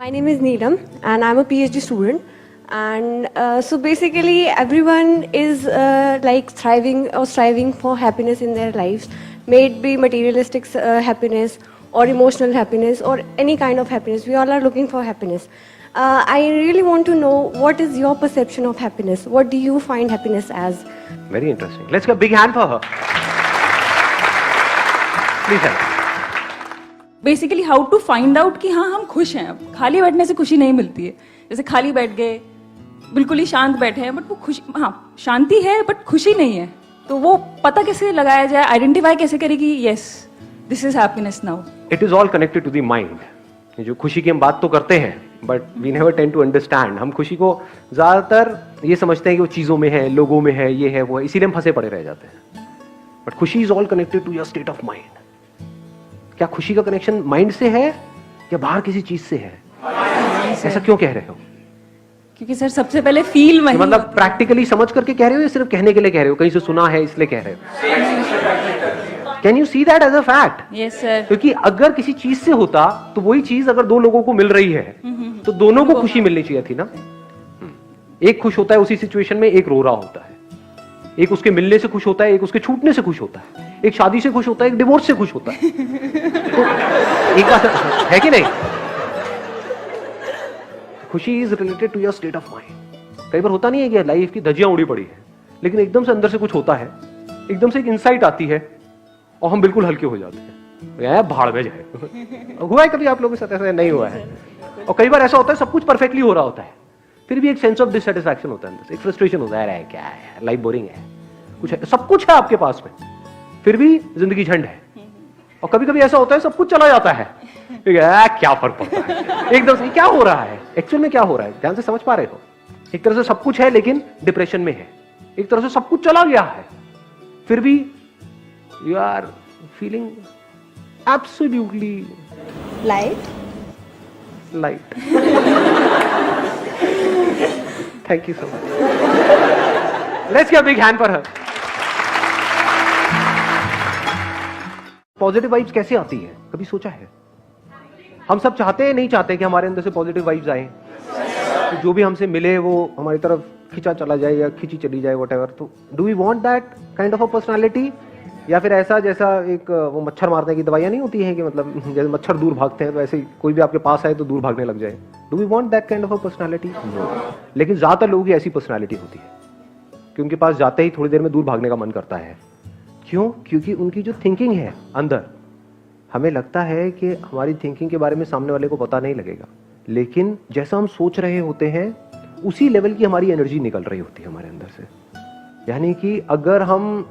My name is Neelam and I'm a PhD student. And so basically, everyone is like thriving or striving for happiness in their lives, may it be materialistic happiness or emotional happiness or any kind of happiness. We all are looking for happiness. I really want to know what is your perception of happiness? What do you find happiness as? Very interesting. Let's give a big hand for her. Please help. Basically how to find out कि हाँ हम खुश हैं. अब खाली बैठने से खुशी नहीं मिलती है. जैसे खाली बैठ गए, बिल्कुल ही शांत बैठे हैं, बट वो खुशी, हाँ शांति है बट खुशी नहीं है. तो वो पता कैसे लगाया जाए, आइडेंटिफाई कैसे करें कि yes this is happiness now. It is all connected to the mind. जो खुशी की हम बात तो करते हैं but we never tend to understand. हम खुशी को ज्यादातर ये समझते हैं कि वो चीजों में है, लोगों में है, ये है वो है, इसीलिए हम फंसे पड़े रह जाते हैं. बट खुशी is all connected to your state of mind. क्या खुशी का कनेक्शन माइंड से है या बाहर किसी चीज से है? ऐसा क्यों कह रहे हो? क्योंकि सर सबसे पहले फील मतलब प्रैक्टिकली समझ करके कह रहे हो या सिर्फ कहने के लिए कह रहे हो, कहीं से सुना है इसलिए कह रहे हो? Can you see that as a fact? Yes sir. क्योंकि अगर किसी चीज से होता तो वही चीज अगर दो लोगों को मिल रही है तो दोनों को खुशी मिलनी चाहिए थी ना. एक खुश होता है उसी सिचुएशन में, एक रो रहा होता है. एक उसके मिलने से खुश होता है, एक उसके छूटने से खुश होता है. एक शादी से खुश होता है, एक डिवोर्स से खुश होता है. तो एक बात है कि नहीं? खुशी is related to your state of mind. कई बार होता नहीं है कि लाइफ की धज्जियां उड़ी पड़ी है, लेकिन एकदम से अंदर से कुछ होता है, एकदम से एक इंसाइट आती है और हम बिल्कुल हल्के हो जाते हैं. भाड़ में जाए. हुआ है कभी आप लोगों के साथ? ऐसा नहीं हुआ है. और कई बार ऐसा होता है सब कुछ परफेक्टली हो रहा होता है, फिर भी एक सेंस ऑफ डिससैटिस्फैक्शन होता है, एक फ्रस्ट्रेशन होता है, क्या है लाइफ बोरिंग है, कुछ है, सब कुछ है आपके पास में, फिर भी जिंदगी झंड है. और कभी कभी ऐसा होता है सब कुछ चला जाता है, क्या फर्क पड़ता है, एकदम से क्या हो रहा है, एक्चुअल में क्या हो रहा है, ध्यान से समझ पा रहे हो? एक तरह से सब कुछ है लेकिन डिप्रेशन में है, एक तरह से सब कुछ चला गया है, फिर भी you are feeling absolutely Light. Light. Thank you so much. Let's give a big hand for her. Positive vibes कैसे आती है, कभी सोचा है? हम सब चाहते हैं, नहीं चाहते कि हमारे अंदर से पॉजिटिव वाइब्स आए, तो जो भी हमसे मिले वो हमारी तरफ खिंचा चला जाए या खिंची चली जाए, व्हाटएवर. तो do we want that kind of a personality, या फिर ऐसा जैसा एक वो मच्छर मारने की दवाइयां नहीं होती हैं कि मतलब जैसे मच्छर दूर भागते हैं तो ऐसे कोई भी आपके पास आए तो दूर भागने लग जाए? Do we want that kind of a personality? No. लेकिन ज्यादातर लोगों की ऐसी पर्सनालिटी होती है कि उनके पास जाते ही थोड़ी देर में दूर भागने का मन करता है. क्यों? क्योंकि उनकी जो थिंकिंग है अंदर, हमें लगता है कि हमारी थिंकिंग के बारे में सामने वाले को पता नहीं लगेगा, लेकिन जैसा हम सोच रहे होते हैं उसी लेवल की हमारी एनर्जी निकल रही होती है हमारे अंदर से. यानी कि अगर हम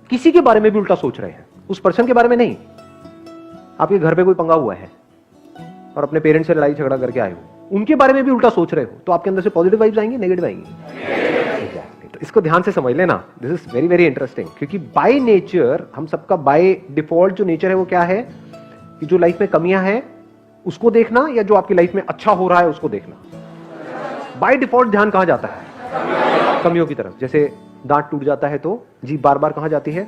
किसी के बारे में भी उल्टा सोच रहे हैं, उस पर्सन के बारे में नहीं, आपके घर पे कोई पंगा हुआ है और अपने पेरेंट्स से लड़ाई झगड़ा करके आए हो, उनके बारे में भी उल्टा सोच रहे हो, तो आपके अंदर से पॉजिटिव वाइब्स आएंगी, नेगेटिव आएंगी? तो इसको ध्यान से समझ लेना. This is very very interesting. क्योंकि बाय नेचर हम सबका बाय डिफॉल्ट जो नेचर है वो क्या है कि जो लाइफ में कमियां हैं उसको देखना, या जो आपकी लाइफ में अच्छा हो रहा है उसको देखना. बाय डिफॉल्ट ध्यान कहां जाता है? कमियों की तरफ. जैसे दांत टूट जाता है तो जीभ बार बार कहां जाती है?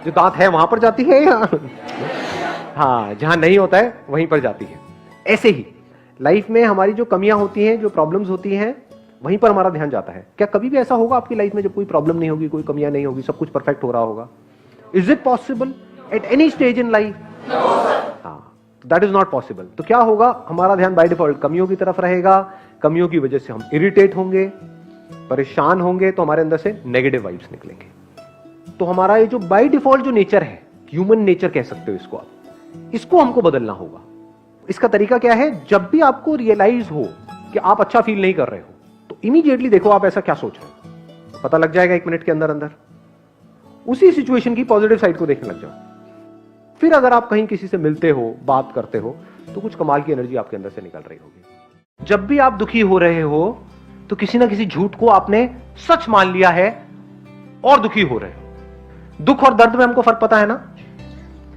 जो दांत है वहां पर जाती है, या हाँ जहां नहीं होता है वहीं पर जाती है. ऐसे ही लाइफ में हमारी जो कमियां होती हैं, जो प्रॉब्लम्स होती हैं, वहीं पर हमारा ध्यान जाता है. क्या कभी भी ऐसा होगा आपकी लाइफ में जब कोई प्रॉब्लम नहीं होगी, कोई कमियां नहीं होगी, सब कुछ परफेक्ट हो रहा होगा? Is it possible at any stage in life? हाँ, दैट इज नॉट पॉसिबल. तो क्या होगा? हमारा ध्यान बाय डिफॉल्ट कमियों की तरफ रहेगा. कमियों की वजह से हम इरिटेट होंगे, परेशान होंगे, तो हमारे अंदर से नेगेटिव वाइब्स निकलेंगे. तो हमारा ये जो बाय डिफॉल्ट जो नेचर है, ह्यूमन नेचर कह सकते हो इसको आप, इसको हमको बदलना होगा. इसका तरीका क्या है? जब भी आपको रियलाइज हो कि आप अच्छा फील नहीं कर रहे हो तो इमीडिएटली देखो आप ऐसा क्या सोच रहे हो, पता लग जाएगा 1 मिनट के अंदर अंदर. उसी सिचुएशन की पॉजिटिव साइड को देखने लग जाओ. फिर अगर आप कहीं किसी से मिलते हो, बात करते हो, तो कुछ कमाल की एनर्जी आपके अंदर से निकल रही होगी. जब भी आप दुखी हो रहे हो तो किसी ना किसी झूठ को आपने सच मान लिया है और दुखी हो रहे हो. दुख और दर्द में हमको फर्क पता है ना?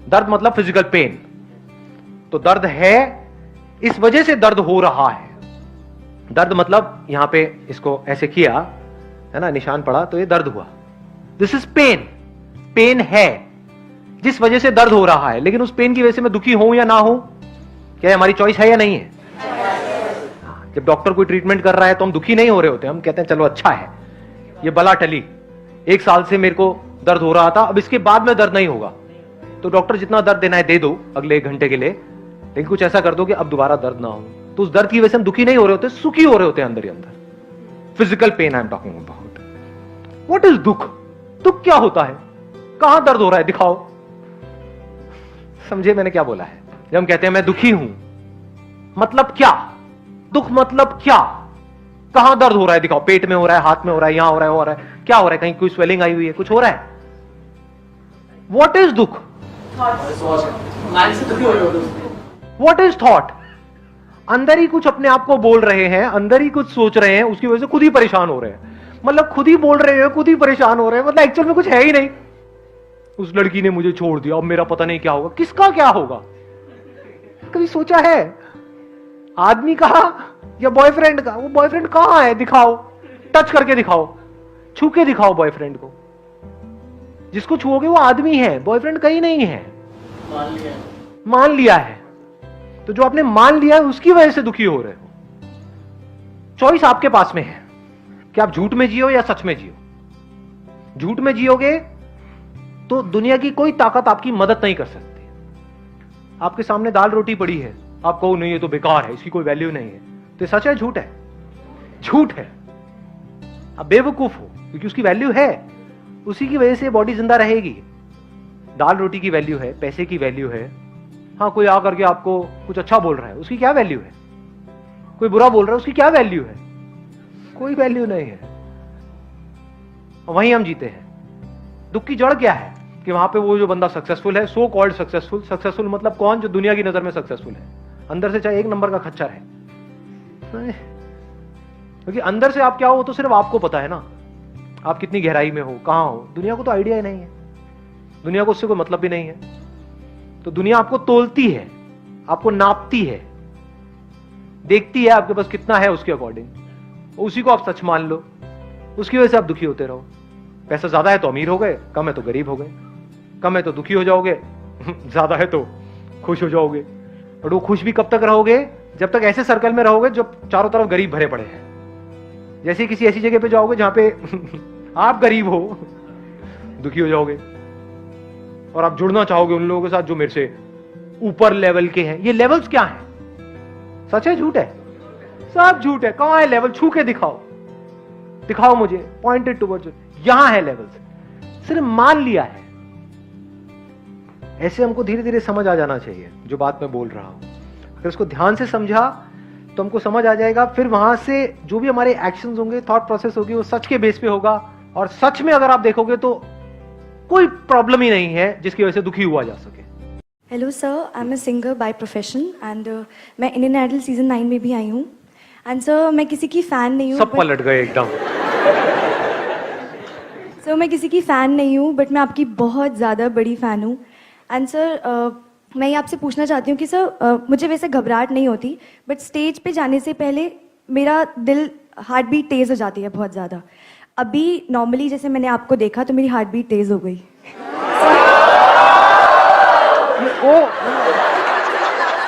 दर्द मतलब फिजिकल पेन. तो दर्द है, इस वजह से दर्द हो रहा है. दर्द मतलब यहां पे इसको ऐसे किया है ना, निशान पड़ा तो ये दर्द हुआ. This is pen. पेन है जिस वजह से दर्द हो रहा है, लेकिन उस पेन की वजह से मैं दुखी हूं या ना हूं, क्या हमारी चॉइस है या नहीं है? जब डॉक्टर कोई ट्रीटमेंट कर रहा है तो हम दुखी नहीं हो रहे होते, हम कहते हैं चलो अच्छा है, ये बला टली, 1 साल से मेरे को दर्द हो रहा था, अब इसके बाद में दर्द नहीं होगा, तो डॉक्टर जितना दर्द देना है दे दो अगले 1 घंटे के लिए, लेकिन कुछ ऐसा कर दो कि अब दोबारा दर्द ना हो। तो उस दर्द की वजह से हम दुखी नहीं हो रहे होते, सुखी हो रहे होते हैं अंदर ही अंदर। Physical pain I am talking about. What is दुख? दुख क्या होता है? कहां दर्द हो रहा है? दिखाओ। समझे मैंने क्या बोला है? जब हम कहते हैं मैं दुखी हूं, मतलब क्या? दुख मतलब क्या? कहां दर्द हो रहा है? दिखाओ। पेट में हो रहा है, हाथ में हो रहा है, यहां हो रहा है, हो रहा है, क्या हो रहा है? कहीं कोई स्वेलिंग आई हुई है, कुछ हो रहा है? व्हाट इज दुख? What is thought? अंदर ही कुछ अपने आप को बोल रहे हैं, अंदर ही कुछ सोच रहे हैं, उसकी वजह से खुद ही परेशान हो रहे हैं। मतलब खुद ही बोल रहे हैं, खुद ही परेशान हो रहे हैं, मतलब एक्चुअल में कुछ है ही नहीं। उस लड़की ने मुझे छोड़ दिया, अब मेरा पता नहीं क्या होगा। किसका क्या होगा? कभी सोचा है? आदमी का या बॉयफ्रेंड का? वो बॉयफ्रेंड कहां है? दिखाओ, टच करके दिखाओ, छू के दिखाओ बॉयफ्रेंड को। जिसको छुओगे वो आदमी है, बॉयफ्रेंड कहीं नहीं है। मान लिया है। तो जो आपने मान लिया है उसकी वजह से दुखी हो रहे हो। चॉइस आपके पास में है कि आप झूठ में जियो या सच में जियो। झूठ में जियोगे तो दुनिया की कोई ताकत आपकी मदद नहीं कर सकती। आपके सामने दाल रोटी पड़ी है, आप कहो नहीं ये तो बेकार है, इसकी कोई वैल्यू नहीं है, तो सच है झूठ है? झूठ है। आप बेवकूफ हो, क्योंकि उसकी वैल्यू है, उसी की वजह से बॉडी जिंदा रहेगी। दाल रोटी की वैल्यू है, पैसे की वैल्यू है। हाँ, कोई आकर के आपको कुछ अच्छा बोल रहा है, उसकी क्या वैल्यू है? कोई बुरा बोल रहा है, उसकी क्या वैल्यू है? कोई वैल्यू नहीं है। वहीं हम जीते हैं। दुख की जड़ क्या है? कि वहां पे वो जो बंदा सक्सेसफुल है, सो कॉल्ड सक्सेसफुल, सक्सेसफुल मतलब कौन? जो दुनिया की नजर में सक्सेसफुल है, अंदर से चाहे 1 नंबर का खच्चर है। क्योंकि अंदर से आप क्या हो तो सिर्फ आपको पता है ना। आप कितनी गहराई में हो, कहां हो, दुनिया को तो आइडिया ही नहीं है। दुनिया को उससे कोई मतलब भी नहीं है। तो दुनिया आपको तोलती है, आपको नापती है, देखती है आपके पास कितना है उसके अकॉर्डिंग, उसी को आप सच मान लो। उसकी वजह से आप दुखी होते रहो। पैसा ज्यादा है तो अमीर हो गए, कम है तो गरीब हो गए, कम है तो दुखी हो जाओगे, ज्यादा है तो खुश हो जाओगे। और वो खुश भी कब तक रहोगे? जब तक ऐसे सर्कल में रहोगे जो चारों तरफ गरीब भरे पड़े हैं। जैसे किसी ऐसी जगह पे जाओगे जहां पे आप गरीब हो, दुखी हो जाओगे और आप जुड़ना चाहोगे उन लोगों के साथ जो मेरे से ऊपर लेवल के हैं। ये लेवल्स क्या हैं? सच है झूठ है? सब झूठ है। कहां है लेवल? छू के दिखाओ, दिखाओ मुझे, पॉइंटेड टुवर्ड्स। यहां है लेवल्स, सिर्फ मान लिया है। ऐसे हमको धीरे धीरे समझ आ जाना चाहिए जो बात मैं बोल रहा हूं। अगर उसको ध्यान से समझा तो हमको समझ आ जाएगा। फिर वहां से जो भी हमारे एक्शंस होंगे, थॉट प्रोसेस होगी, वो सच के बेस पे होगा। और सच में अगर आप देखोगे तो कोई प्रॉब्लम ही नहीं है जिसकी वजह से दुखी हुआ जा सके। Hello sir, I am a singer by profession and मैं इंडियन आइडल सीजन 9 में भी आई हूँ। एंड सर, मैं किसी की फ़ैन नहीं हूँ। सब पलट गए एकदम। सर, मैं किसी की फ़ैन नहीं हूँ, बट मैं आपकी बहुत ज़्यादा बड़ी फ़ैन हूँ। एंड सर, मैं ये आपसे पूछना चाहती हूँ कि सर, मुझे वैसे घबराहट नहीं होती, बट स्टेज पे जाने से पहले मेरा दिल, हार्ट बीट तेज़ हो जाती है बहुत ज़्यादा। अभी नॉर्मली जैसे मैंने आपको देखा तो मेरी हार्ट बीट तेज़ हो गई।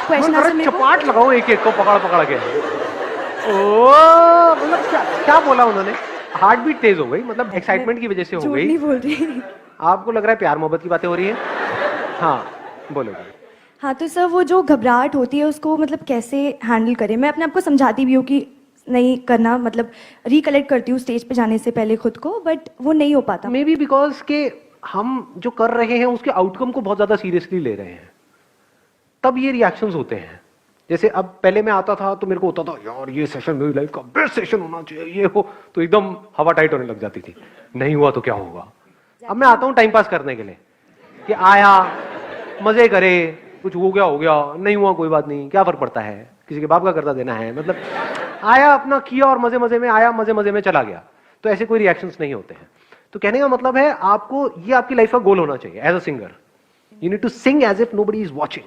क्वेश्चन चपाट लगाओ एक एक को पकड़ पकड़ के। ओ, मतलब क्या बोला उन्होंने? हार्ट बीट तेज हो गई, मतलब एक्साइटमेंट की वजह से हो गई? नहीं बोल रही। आपको लग रहा है प्यार मोहब्बत की बातें हो रही है? हाँ, बोलो। हाँ, तो सर, वो जो घबराहट होती है उसको मतलब कैसे हैंडल करें? मैं अपने आप को समझाती भी हूँ कि नहीं करना, मतलब रिकलेक्ट करती हूँ स्टेज पे जाने से पहले खुद को, बट वो नहीं हो पाता। मे बी बिकॉज के हम जो कर रहे हैं उसके आउटकम को बहुत ज्यादा सीरियसली ले रहे हैं, तब ये रिएक्शंस होते हैं। जैसे अब पहले मैं आता था तो मेरे को होता था यार ये सेशन मेरी लाइफ का बेस्ट सेशन होना चाहिए, ये हो, तो एकदम हवा टाइट होने लग जाती थी। नहीं हुआ तो क्या होगा? अब मैं आता हूँ टाइम पास करने के लिए, कि आया मजे करे, कुछ हो गया, नहीं हुआ कोई बात नहीं, क्या फर्क पड़ता है, किसी के बाप का कर्जा देना है। मतलब आया, अपना किया और मजे मजे में आया, मजे मजे में चला गया। तो ऐसे कोई रिएक्शंस नहीं होते हैं। तो कहने का मतलब है आपको ये आपकी लाइफ का गोल होना चाहिए as a singer. You need to sing as if nobody is watching.